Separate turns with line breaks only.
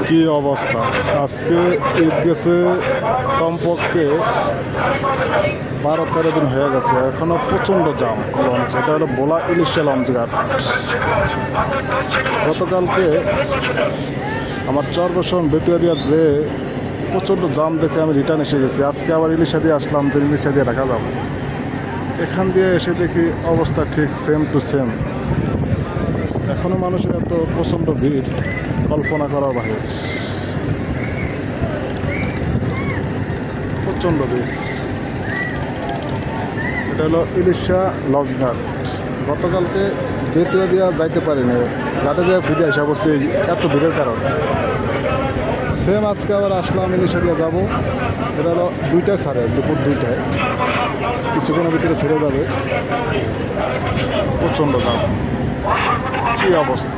কি অবস্থা! আজকে ঈদ গেছে কমপক্ষে 12-13 দিন হয়ে গেছে, এখনো প্রচণ্ড জাম লঞ্চ। এটা হলো ভোলা ইলিশা লঞ্চঘাট। গতকালকে আমার চরবসন বেতুয়াদিয়া যে প্রচণ্ড জাম দেখে আমি রিটার্ন এসে গেছি। আজকে আবার ইলিশা দিয়ে আসলাম, যে ইলিশা দিয়ে ঢাকা যাব। এখান দিয়ে এসে দেখি অবস্থা ঠিক সেম টু সেম। এখনও মানুষের এত প্রচণ্ড ভিড় কল্পনা করার বাহির। প্রচণ্ড ভিড়। এটা হলো ইলিশা লঞ্চঘাট। গতকালকে বেতুয়া দিয়া যাইতে পারিনি, ঘাটে যায় ফিরে আসা পড়ছে এত ভিড়ের কারণে। সেম আজকে আবার আসলাম, ইলিশা দিয়ে যাবো। এটা হলো 2টায় ছাড়ে, দুপুর 2টায়, কিছুক্ষণের ভিতরে ছেড়ে যাবে। প্রচণ্ড দাম, কী অবস্থা!